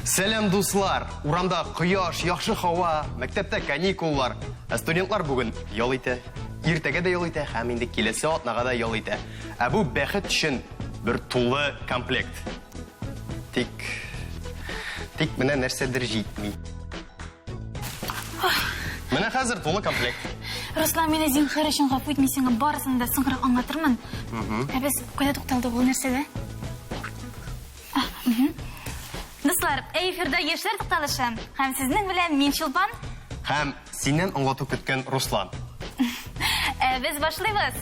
Сәлем дуслар, урамда кояш, яхшы һава, мәктәптә каникуллар. Студентлар бүген ял итә, иртәгә дә ял итә, һәм инде киләсе атнага да ял итә. Ә бу бәхет өчен бер тулы комплект. Тик менә нәрсәдер җитми. Менә хәзер тулы комплект. Руслан, менә зинһар өчен гафу ит, мин сиңа барысын да соңрак аңлатырмын. Ә без кайда тукталдык ул нәрсәдә? Дуслар, эфирда яшьләр тукталышы. Һәм сезнең белән мин Чулпан. Һәм синнән аңлату көткән Руслан. Без башлыйбыз.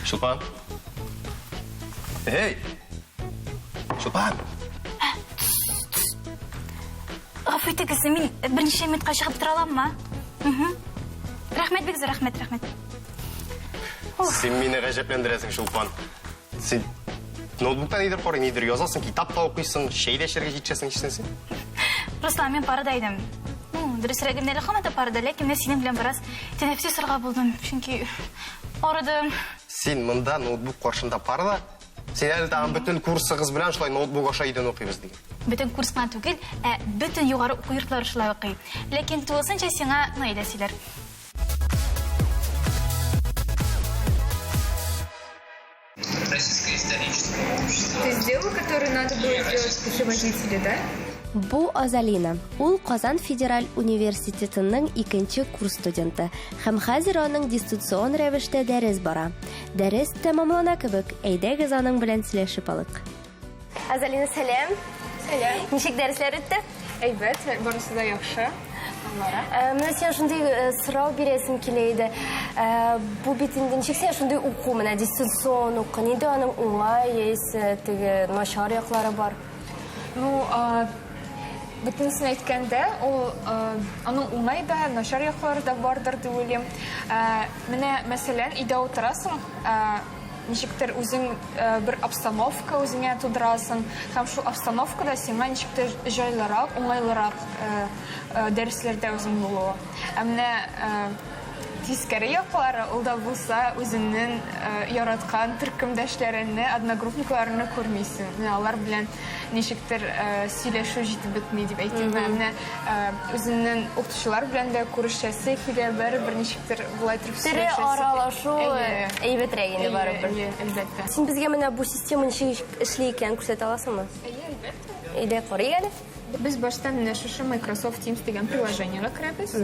Чулпан. Эй! Чулпан. Гафу итегез, мин берничә минутка чыгып тора аламмы? Рәхмәт, бик зур рәхмәт. Син мине гаҗәпләндерәсең, Чулпан. Син ноутбуктан нидер карый, нидер язасың, китап та укыйсың, шәй дә эчәргә җитешәсең ичсәң. Руслан, мен парада идем. Дөресрәк генә команда парада, ләкин мен синең белән бераз тәнәфес ясарга булдым, чөнки арыдым. Син монда ноутбук каршында парада, син әле тагын бөтен курсыгыз белән шулай ноутбук аша идән укыйбыз диген. Бөтен курсына түгел, бөтен югары уку йортлары шулай укый. Ләкин тулысынча сиңа Наида сөйләр. Ты сделал, который надо было сделать путеводителе, да? Бу Азалина. Ул Казан федераль университетының 2нче курс студенты. Һәм хәзер аның дистанцион рәвештә дәрес бара. Дәрес тәмамлана кебек, әйдәгез аның белән сөйләшеп алык. Азалина, сәлам. Сәлам. Ничек дәресләр үтте? Әйбәт, барысы да яхшы. Менә син шундый сорау бирәсем килә иде. Бу бит инде ничек син шундый уку, менә дистанцион уку, нидә аның уңай, яисә теге начар яклары бар? Ну, бөтенсен әйткәндә, ул аның уңай да, начар яклары да бардыр дип уйлыйм. Менә мәсәлән, өйдә утырасың, ничектер үзең бер обстановка үзеңә тудырасың, һәм шул обстановкада сиңа ничектер җайлырак, уңайлырак дәресләрдә үзең булуы. Менә тискәре яклары, ул да булса үзеңнең яраткан төркемдәшләреңне, одногруппникларыңны күрмисең. Менә алар белән ничектер сөйләшү җитеп бетми дип әйтим. Менә үзеңнең укытучылар белән дә күрешәсе килә, бер ничектер булай торып сөйләшәсе. Тере аралашу әйбәтрәк инде барыбер. Әлбәттә. Син безгә менә бу система ничек эшли икән күрсәтә аласыңмы? Әлбәттә. Әйдә карый әле. Без баштан менә шушы Microsoft Teams дигән приложениегә керәбез.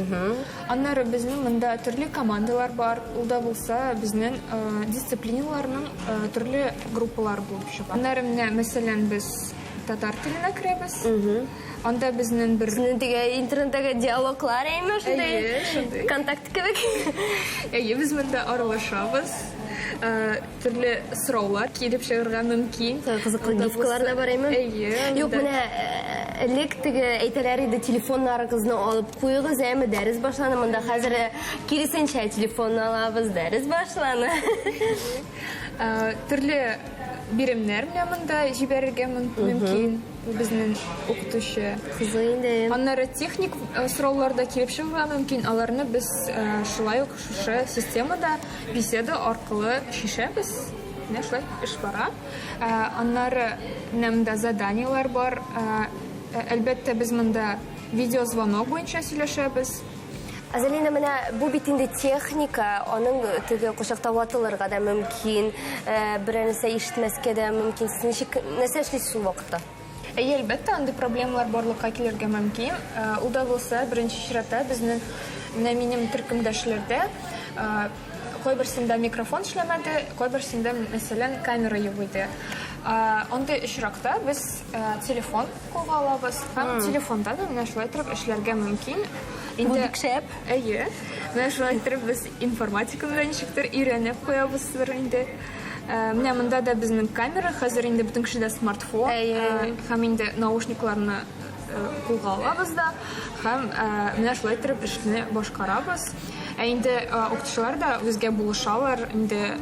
Аннары безнең монда төрле командалар бар. Ул да булса безнең дисциплиналарның төрле группалар булып чыга. Аннары менә мәсәлән без татар теленә керәбез. Анда безнең бер Теге интернеттагы диалоглар әйме шундый. Контакт кебек. Без монда аралашабыз. Төрле сораулар килеп чыгарга мөмкин. Кызыклы гифкалар да бар әйме? Юк, менә элек теге әйтәләр иде, телефоннарыгызны алып куйыгыз, әйме дәрес башланы. Монда хәзер киресенчә телефонны алабыз, дәрес башланы. Төрле биремнәр менә монда җибәрергә мөмкин. Безнең укытучы кызы инде. Аннары техник сорауларда килеп чыгарга мөмкин. Аларны без шулай ук шушы системада беседа аркылы шишәбез. Менә шулай эш бара. Аннары монда заданиялар бар. Әлбәттә без монда видеозвонок буенча сөйләшәбез. Азалина, менә бу бит инде техника, аның теге кушакта ватылырга да мөмкин, берәрсе ишетмәскә дә мөмкин. Ничек нәрсә эшлисез ул вакытта? Әлбәттә, андый проблемалар барлыкка килергә мөмкин. Ул да булса, беренче чиратта безнең минем төркемдәшләрдә кайберсендә микрофон эшләмәде, кайберсендә мәсәлән камера юк иде. Андый очракта без телефон кулга алабыз. Һәм телефонда да менә шулай торып эшләргә мөмкин. Инде шәп. Менә шулай торып без информатиканы да ничектер өйрәнеп куябыз инде. Менә монда да безнең камера, хәзер инде бөтен кешедә смартфон, һәм инде наушникларны кулга алабыз да, һәм менә шулай торып эшне башкарабыз. Инде укытучылар да үзгә булышалар, инде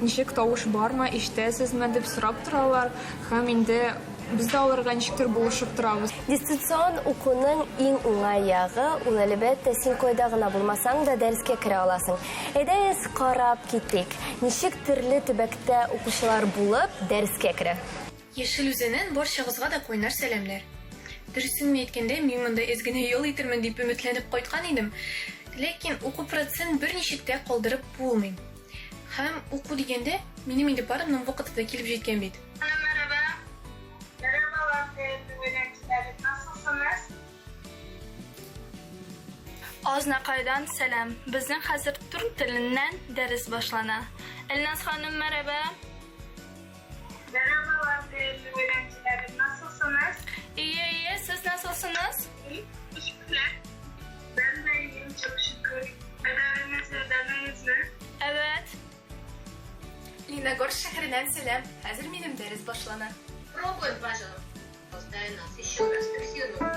ничек тавыш бармы, ишетәсезме дип сорап торалар, һәм инде без дә аларга ничектер булышып торабыз. Дистанцион укуның иң уңай ягы ул әлбәттә син койда гына булмасаң да дәрескә керә аласың. Әйдәгез карап китик. Ничек төрле төбәктә укучылар булып дәрескә керә? Яшел үзенен барчагызга да койнар сәламнәр. Дөресен әйткәндә, мин монда эзгене ял итермен дип өметләнеп кайткан идем. Ләкин уку процессын берничек тә калдырып булмый. Һәм уку дигәндә, минем инде барымның вакыты килеп җиткән бит. Merhaba. Merhabalar değerli öğrenciler. Nasılsınız? Aznaqaydan salam. Bizning hozir turk tilindən dərs başlana. Elnaz xanım merhaba. Merhabalar değerli öğrenciler. Nasılsınız? İyi, siz nasılsınız? İyi. Teşekkürler. Ben de iyiyim çok şükür. Ödeviniz mi? Evet. Леногор шәһәреннән сәлам. Хәзер минем дәрес башлана. Пробуем, пожалуйста. Поставь нас еще раз фиксируем.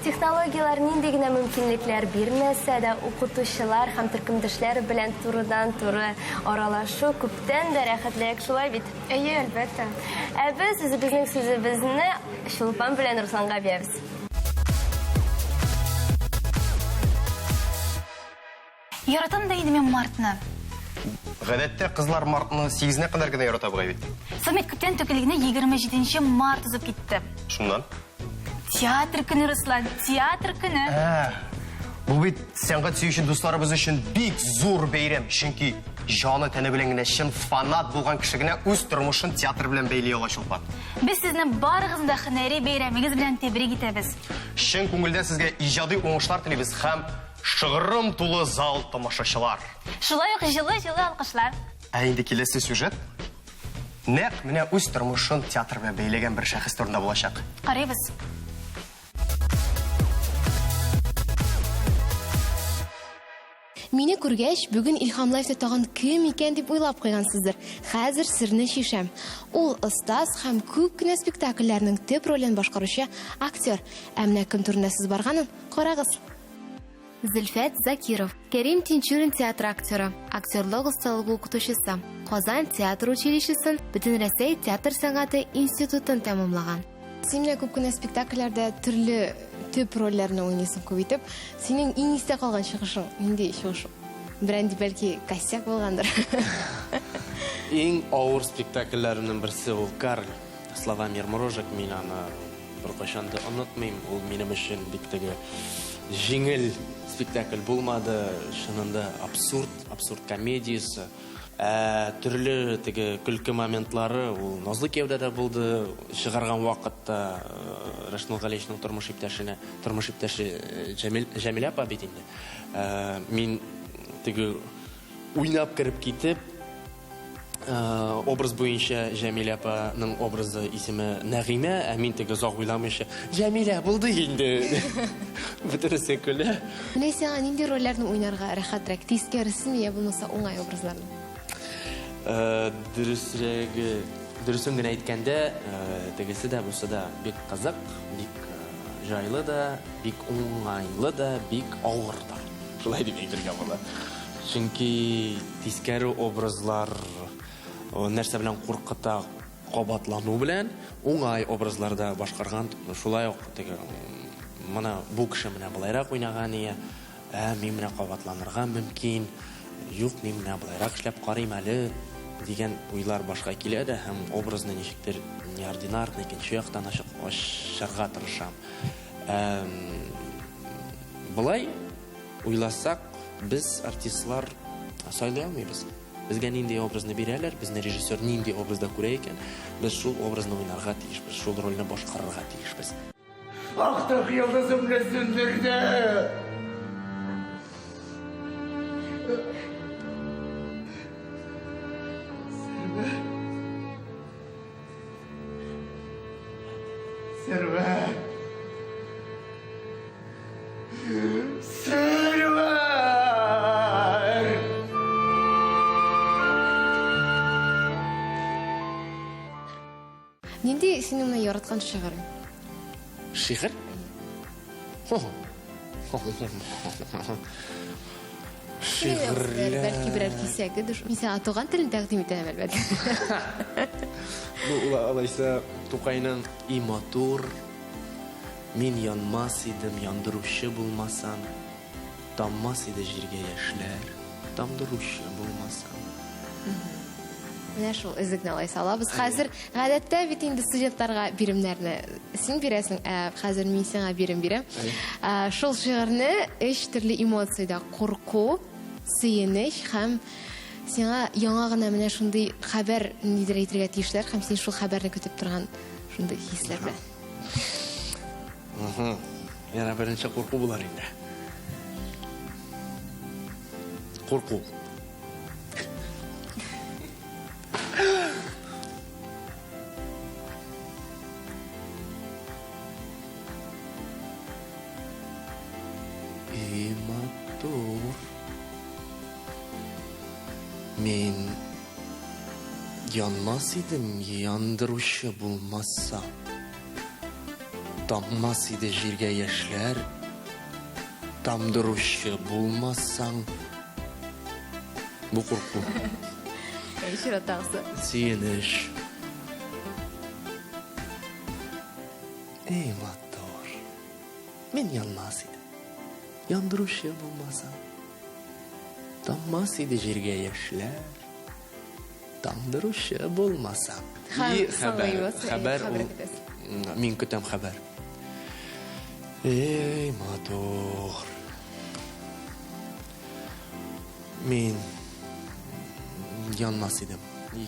Технологиялар нинди генә мөмкинлекләр бирмәсә дә, укытучылар һәм төркемдәшләр белән турыдан-туры аралашу күптән дә рәхәтлерәк, шулай бит? Әйе, әлбәттә. Ә без үзебезнең сүзебезне Шулпан белән Русланга бирәбез. Яратам да инде мен мартны. Гадәттә кызлар мартны 8-не кадәр генә ярата бугай бит. Самет күптән түгелгенә 27 март узып китте. Шуннан. Театр көне, Руслан, театр көне. Бу бит сәнгать сөюче дусларыбыз өчен бик зур бәйрәм, чөнки җаны тәне белән генә чын фанат булган кеше генә үз тормышын театр белән бәйли ала Шулпан. Без сезне барыгызны да һөнәри бәйрәмегез белән тәбрик итәбез. Чын күңелдән сезгә иҗади уңышлар телибез һәм шыгырым тулы зал тамашачылар. Шулай ук җылы алкышлар. Ә инде киләсе сюжет нәкъ менә үз тормышын театр белән бәйләгән бер шәхес турында булачак. Карыйбыз. Мине күргәч, бүген илһамлаштырып тагын кем икән дип уйлап куйгансыздыр. Хәзер сирне шишәм. Ул остаз һәм күп кенә спектакльләрнең төп ролен башкаручы актер. Ә менә кем турында сез барганын карагыз. Зөлфәт Закиров, Кәрим Тинчурин театр актеры, актерлык осталыгы укытучысы, Казан театр училищесын, Бөтенрәсәй театр сәнгате институтын тәмамлаган. Син менә күп кенә спектакльләрдә төрле төп рольләрне уйныйсың күп итеп. Синең иң истә калган чыгышың нинди чыгыш? Бренди бәлки косяк булгандыр. Иң авыр спектакльләрнең берсе ул Карль. Слова мир морожек, мин аны беркайчан да онытмыйм. Ул минем өчен бик теге җиңел спектакль булмады. Шунында абсурд комедиясе. Төрле теге көлке моментлары ул Назлы кәүдәдә булды. Чыгарган вакытта Рәшнул Галиевичның тормыш иптәше Җәмилә апа бит инде. Мин теге уйнап кирип китеп, образ буенча Җәмилә апаның образы исеме Нәгыймә, ә мин теге озак уйламыйча Җәмилә булды инде. Бөтенесе көлә. Менә сиңа нинди рольләрне уйнарга рәхәтрәк, тискәресен я булмаса уңай образларны? Дөресен генә әйткәндә, тегесе дә булса да бик кызык, бик җайлы да, бик уңайлы да, бик авыр да. Шулай дип әйтергә була. Чөнки тискәре образлар нәрсә белән куркыта, кабатлану белән, уңай образларда башкарган, шулай ук теге моны бу кеше менә булайрак уйнаган ия, мин менә кабатланырга мөмкин, юк, мин менә булайрак эшләп карыйм әле дигән уйлар башка килә дә, һәм образны ничектер неординарный икенче яктан ачарга тырышам. Булай уйласак, без артистлар сайлый алмыйбыз. Безгә нинди образны бирәләр, безне режиссер нинди образда күрә икән, без шул образны уйнарга тиешбез, шул рольне башкарырга тиешбез. Актык йолдызымны сүндерде. Servet. Нинди синең яраткан шигырь? Шигырь? Бәлки берәр кисәгедер. Мин сиңа туган телен тәкъдим итәм әлбәттә. Бу алайса Тукайның и матур, мин янмас идем, яндыручы булмасам, таммас иде җиргә яшьләр, тамдыручы булмасам. Менә шул эзекне алайса алабыз. Хәзер гадәттә бит инде студентларга биремнәрне син бирәсең, хәзер мин сиңа бирем. Шул шигырьне 3 төрле эмоциядә: курку, сөенеч һәм сиңа яңа гына менә шундый хәбәр нидер әйтергә тиешләр һәм син шул хәбәрне көтеп торган шундый хисләр белән. Яна беренче курку булар инде. Курку. И матур. Мен янмас идем, яндыручы булмаса. Таммас иде җиргә яшьләр, тамдыручы булмасаң. Бу курку. Ширатасы. Сөенеш. Эй, матур. Мен янмас идем, яндыручы булмасаң. Таммас иде җиргә яшьләр, тамдыручы булмасаң. Хәбәр мин көтәм хәбәр. Эй, матур. Мин янмас идем,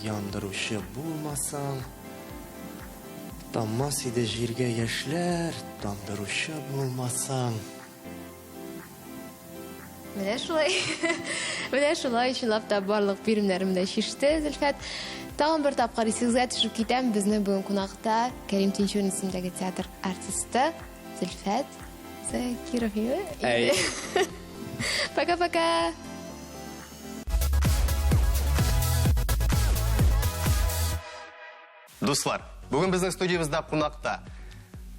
яндыручы булмасаң. Таммас иде җиргә яшьләр, тамдыручы булмасаң. Менә шулай. Менә шулай чынлап та барлык биремнәремдә шиште, Зөлфәт. Тагын бер тапкыр исегезгә төшеп китәм. Безне бүген кунакта Кәрим Тинчурин исемендәге театр артисты Зөлфәт Закирова. Пока-пока. Дуслар, бүген безнең студиябызда кунакта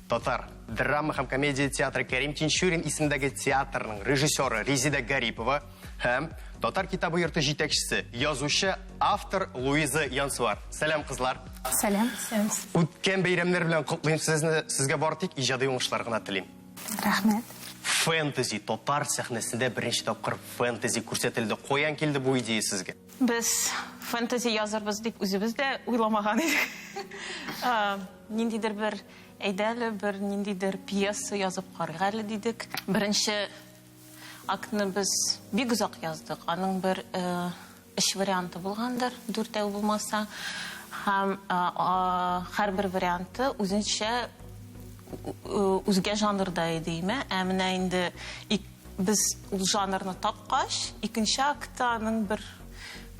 татар драма һәм комедия театры Кәрим Тинчурин исемендәге театрның режиссеры Резида Гарипова һәм татар китабы йорты җитәкчесе, язучы, автор Луиза Янсуар. Сәлам, кызлар. Сәлам. Үткән бәйрәмнәр белән котлыйм сезгә бары тик иҗади уңышлар гына телим. Рәхмәт. Фэнтези, татар сәхнәсендә беренче тапкыр фэнтези күрсәтелде. Каян килде бу идея сезгә? Без фэнтези язарбыз дип үзебез дә уйламаган идек. Ниндидер бер әйдәле, бер ниндидер пьеса язып карыйк әле дидек. Беренче актны без бик узак яздык. Аның бер эш варианты булгандыр, 4 булмаса. Һәм һәрбер варианты үзенчә үзгә жанрда иде, менә инде без ул жанрны тапкач, икенче актта аның бер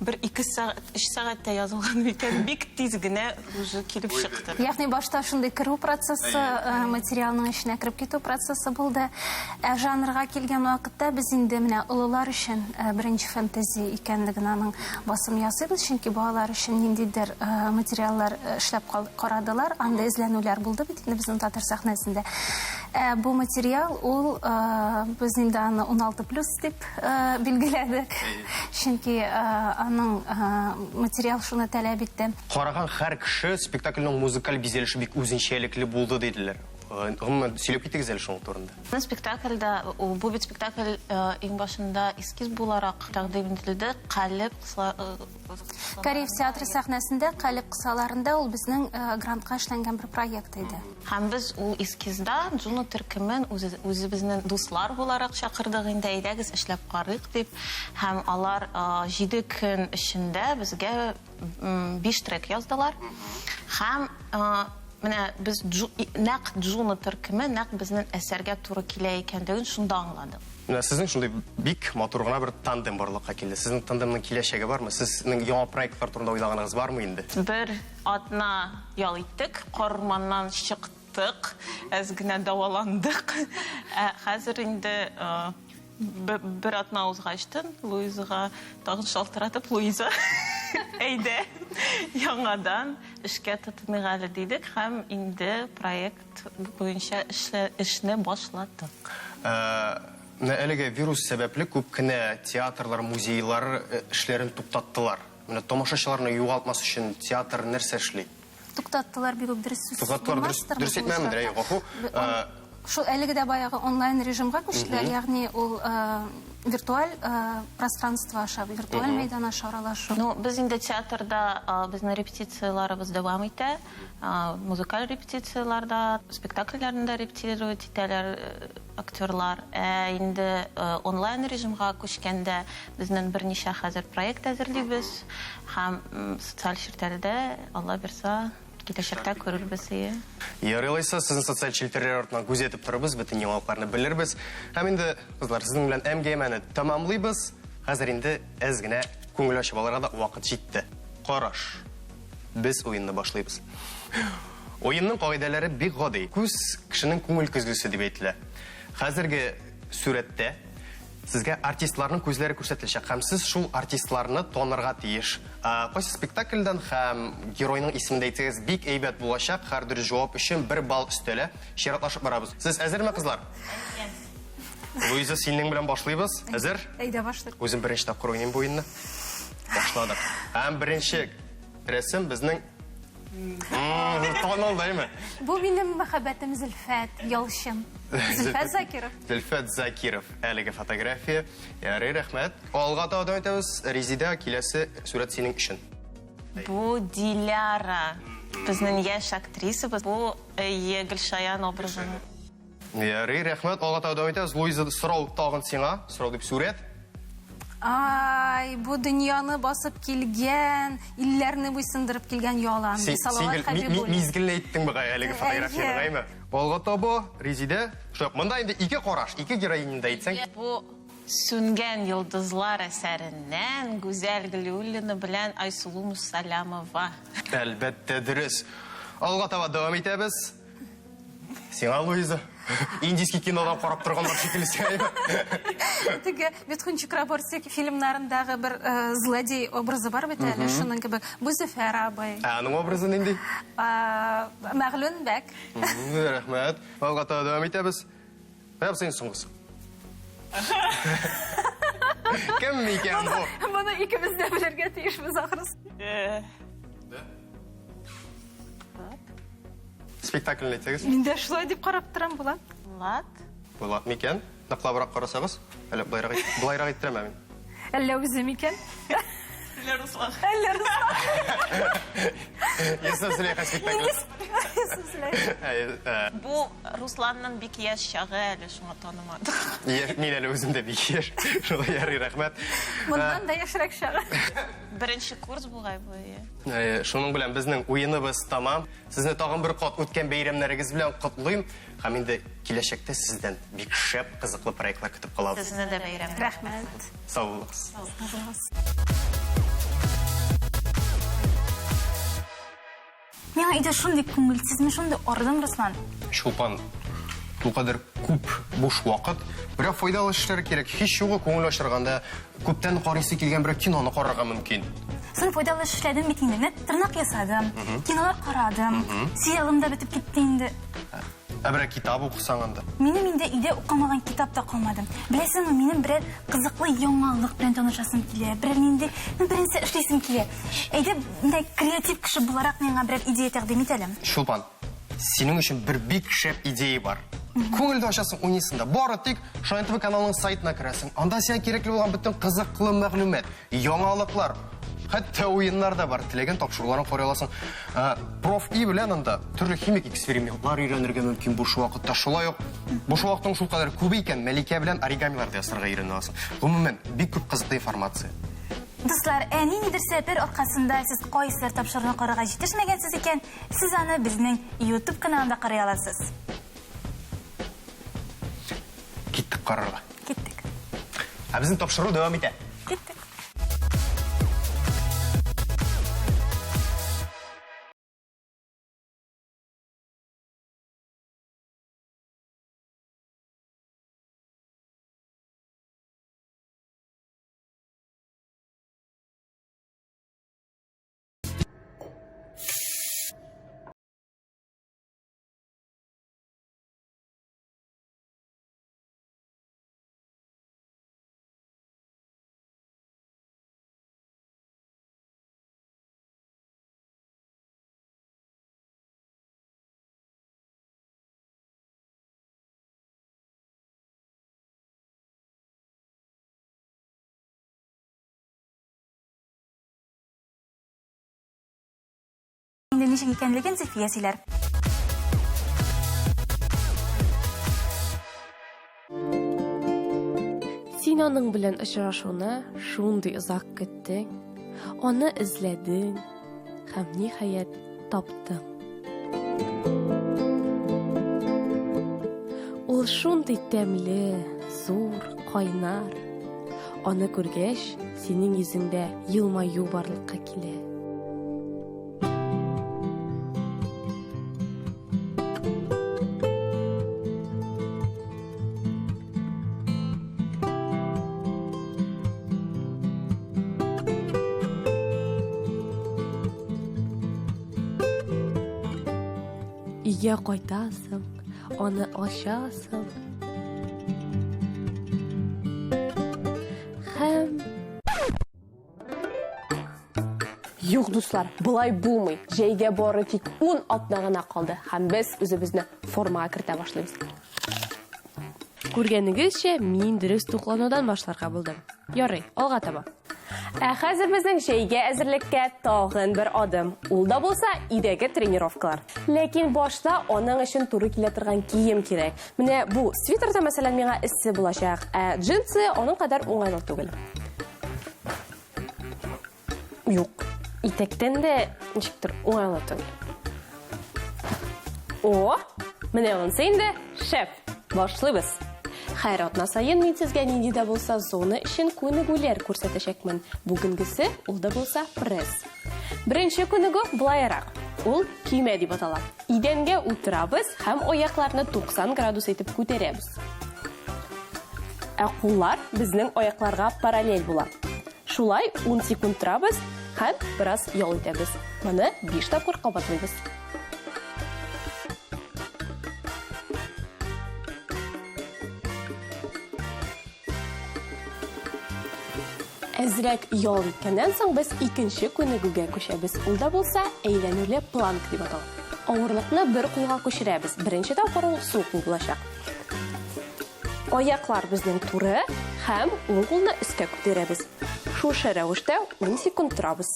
2 сәгать, 3 сәгатьтә язылган икән, бик тиз генә уже килеп чыкты. Ягъни башта шундый керү процессы, материалның эченә кереп китү процессы булды. Жанрга килгән вакытта без инде менә олылар өчен беренче фэнтези икәнлеген аның басым ясыйбыз, чөнки балалар өчен ниндидер материаллар эшләп карадылар, анда эзләнүләр булды бит инде безнең театр сәхнәсендә. Бу материал ул без инде аны 16+ дип билгеләдек, чөнки аның материал шуны таләп итте. Караган һәр кеше спектакльнең музыкаль бизелеше бик үзенчәлекле булды диделәр. Гомумән сөйләп китегез әле шуның турында. Спектакльдә бу бит спектакль иң башында эскиз буларак тәкъдим ителде. Калып Корея театры сәхнәсендә калып кысаларында ул безнең грантка эшләнгән бер проект иде. Һәм без ул эскизда Джуно төркемен үзебезнең дуслар буларак чакырдык инде, әйдәгез эшләп карыйк дип. Һәм алар 7 көн эчендә безгә 5 трек яздылар. Һәм менә без нәкъ Джуно төркеме, нәкъ безнең әсәргә туры килә икәнлеген шунда аңладык. Менә сезнең шундый бик матур гына бер тандем барлыкка килде. Сезнең тандемның киләчәге бармы? Сезнең яңа проектлар турында уйлаганыгыз бармы инде? Бер атна ял иттек, Карманнан чыктык, әз генә даваландык. Хәзер инде бер атна узгачтын, Луизага тагын шалтыратып, Луиза әйдә, яңадан эшкә тотыныйк әле дидек һәм инде проект буенча эшне башладык. Менә әлеге вирус сәбәпле күп кенә театрлар, музейлар эшләрен туктаттылар. Менә тамашачыларны югалтмас өчен театр нәрсә эшли? Туктаттылар бик үк дөрес сүз. Туктаттылар, дөрес әйтмәмдер, гафу. Шул әлеге дә баягы онлайн режимга күчтеләр, ягъни ул виртуаль пространство аша, виртуаль мәйдан аша аралашу. Ну, без инде театрда безнең репетицияларыбыз дәвам итә. Музыкаль репетицияларда, спектакльләрендә репетировать итәләр актерлар. Инде онлайн режимга күчкәндә безнең берничә хәзер проект әзерлибез һәм социаль челтәрдә, Алла берса, киләчәктә күрербез. Ярыйлайса, сезнең социаль челтәрләр артыннан күзәтеп торабыз, бөтен яңалыкларны белербез. Һәм инде, кызлар, сезнең белән әңгәмәне тәмамлыйбыз. Хәзер инде әз генә күңел ачып алырга да вакыт җитте. Караш. Без уенны башлыйбыз. Уенның кагыйдәләре бик гади. Күз кешенең күңел көзгесе дип әйтелә. Хәзерге сүрәттә сезгә артистларның күзләре күрсәтеләчәк һәм сез шул артистларны танырга тиеш. Кайсы спектакльдән һәм геройның исемен әйтсәгез бик әйбәт булачак. Һәрдер җавап өчен 1 балл өстәлә. Чиратлашып барабыз. Сез әзерме, кызлар? Луиза, синең белән башлыйбыз. Әзер? Әйдә башлыйк. Үзем беренче тапкыр уйныйм бу уенны. Башладык. Һәм беренче рәсем безнең танылдымы? Бу минем мәхәббәтем Зөлфәт, ялчым. Зөлфәт Закиров. Зөлфәт Закиров. Әлеге фотография. Ярый, рәхмәт. Алга тәкъдим итәбез. Резида, киләсе сүрәт синең өчен. Бу Диляра. Безнең яшь актриса, бу Гөлшаян образы. Ярый, рәхмәт. Алга тәкъдим итәбез. Луиза, сорау тагын сиңа. Сорау дип сүрәт. Ай, бу дөньяны басып килгән, илләрне буйсындырып килгән ялан. Салават Хәбибуллин. Мизгелне әйттең бу әлеге фотографияны, гайме? Алга таба, Резида. Шук, монда инде ике караш, ике героиньда әйтсәң. Бу Сүнгән йолдызлар әсәреннән Гүзәл Гөлүллина белән Айсулу Мусалямова. Әлбәттә дөрес. Алга таба дәвам итәбез. Сиңа, Луиза. Индийский кинодан карап торганнар шикелле сиңа. Теге Ветхунчик Раборсек фильмнарындагы бер злодей образы бар бит әле, шуның кебек. Бу Зөфәр абый. Аның образы нинди? Мәгълүн бәк. Рәхмәт. Алга таба дәвам итәбез. Бәп син соңгысы. Кем микән бу? Моны икебез дә белергә тиешбез ахрысы. Спектакльне әйтсәгез. Мин дә шулай дип карап торам була. Булат микән? Наклабрак карасагыз, әле булайрак әйттерәм мин. Әллә үзе микән? Әллә Руслан. Әллә Руслан. Ясыз Зөләйха спектакль. Бу Русланның бик яшь чагы әле, шуңа танымадым. Мин әле үзем дә бик яшь. Шулай ярый, рәхмәт. Мондан да яшьрәк чагы. Беренче курс бугай бу. Шуның белән безнең уеныбыз тамам. Сезне тагын бер кат үткән бәйрәмнәрегез белән котлыйм. Һәм инде киләчәктә сездән бик шәп, кызыклы проектлар көтеп калабыз. Сезне дә бәйрәм. Рәхмәт. Сау булыгыз. Миңа иде шундый күңелсезме, шундый ардым, Руслан. Шулпан, бу кадәр күп буш вакыт, бирок файдалы эшләр кирәк. Һич югы күңел ачырганда күптән карыйсы килгән бер киноны карарга мөмкин. Сон файдалы эшләдем бит инде. Тырнак ясадым, кинолар карадым. Сериалым да бетеп китте инде. Бер китап укысаң анда. Минем инде өйдә укымаган китап та калмады. Беләсеңме, минем берәр кызыклы яңалык белән танышасым килә. Берәр нинди беренче эшлисем килә. Әйдә, инде креатив кеше буларак миңа берәр идея тәкъдим итәлем. Шулпан, синең өчен бер бик шәп идея бар. Күңелдә ачасың уйныйсың да, бары тик Шаян ТВ каналының сайтына керәсең. Анда сиңа кирәкле булган бөтен кызыклы мәгълүмат, яңалыклар, хәтта уеннар да бар. Теләгән тапшыруларын карый аласың. Проф.И белән анда төрле химик экспериментлар өйрәнергә мөмкин буш вакытта. Шулай ук буш вакытың шул кадәр күп икән, Мәликә белән оригамилар да ясарга өйрәнә аласың. Гомумән, бик күп кызыклы информация. Дуслар, нидер сәбәпләр аркасында сез кайсылар тапшыруны карарга җитешмәгәнсез икән, сез аны безнең YouTube каналында карый аласыз. Киттек карарга. Киттек. Безнең тапшыру дәвам итә. Киттек. инде ничек икәнлеген Зөлфия сөйләр. Син аның белән очрашуны шундый озак көттең, аны эзләдең һәм ниһаять таптың. Ул шундый тәмле, зур, кайнар. Аны күргәч, синең йөзеңдә елмаю барлыкка килә. Өйгә кайтасың, аны ачасың. Һәм Юк, дуслар, булай булмый. Җәйгә бары тик 10 атна гына калды һәм без үзебезне формага кертә башлыйбыз. Күргәнегезчә, мин дөрес тукланудан башларга булдым. Ярый, алга таба. Хәзер безнең җәйгә әзерлеккә тагын бер адым. Ул да булса идәге тренировкалар. Ләкин башта аның өчен туры килә торган кием кирәк. Менә бу свитерда мәсәлән миңа эссе булачак, ә джинсы аның кадәр уңайлы түгел. Юк, итектән дә ничектер уңайлы түгел. О, менә монсы инде шәп. Башлыйбыз. Һәр атна сайын мин сезгә нинди дә булса зона өчен күнегүләр күрсәтәчәкмен. Бүгенгесе ул да булса пресс. Беренче күнегү булайрак. Ул кимә дип атала. Идәнгә утырабыз һәм аякларны 90 градус итеп күтәрәбез. Ә куллар безнең аякларга параллель була. Шулай 10 секунд торабыз һәм бераз ял итәбез. Моны 5 тапкыр кабатлыйбыз. Әзрәк ял иткәннән соң без икенче күнегүгә күчәбез. Ул да булса әйләнүле планк дип атала. Авырлыкны бер кулга күчерәбез. Беренче тапкыр ул сул кул булачак. Аяклар безнең туры һәм уң кулны өскә күтәрәбез. Шушы рәвештә 10 секунд торабыз.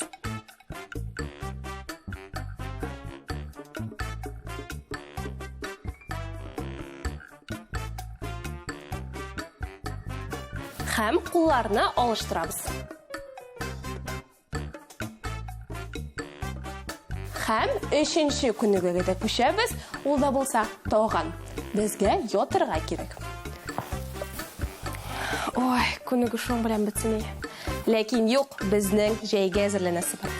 Һәм кулларны алыштырабыз. Һәм өченче күнегүгә дә күчәбез. Ул да булса тагын безгә ятырга кирәк. Ой, күнегү шуң белән бетсен. Ләкин юк, безнең җәйгә әзерләнәсе бар.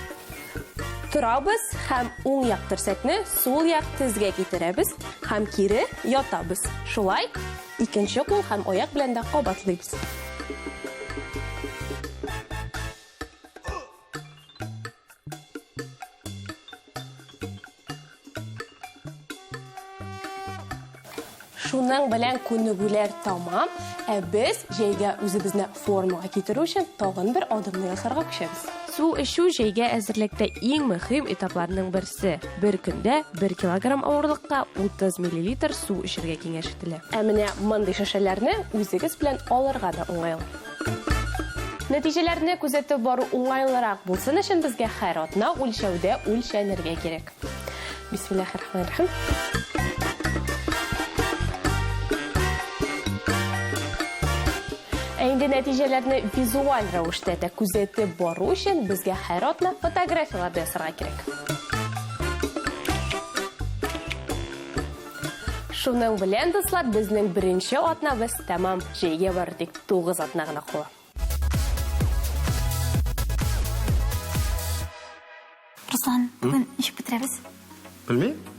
Торабыз һәм уң як терсәкне сул як тезгә китерәбез һәм кире ятабыз. Шулай икенче кул һәм аяк белән дә кабатлыйбыз. Шуның белән күнегүләр тамам, ә без җәйгә үзебезне формага китерү өчен тагын бер адымны ясарга күчәбез. Су эчү җәйгә әзерлектә иң мөһим этапларның берсе. Бер көндә 1 килограмм авырлыкка 30 мл су эчәргә киңәш ителә. Ә менә мондый шешәләрне үзегез белән алырга да уңайлы. Нәтиҗәләрне күзәтеп бару уңайлырак булсын өчен безгә һәр атна үлчәүдә үлчәнергә кирәк. Бисмиллаһир-рахманир-рахим. Инде нәтиҗәләрне визуаль рәвештә дә күзәтеп бару өчен безгә һәр атна фотографиялар ясарга кирәк. Шуның белән, дуслар, безнең беренче атнабыз тәмам. Җәйгә бары тик 9 атна гына кала. Руслан, бүген ничек бетерәбез? Белмим.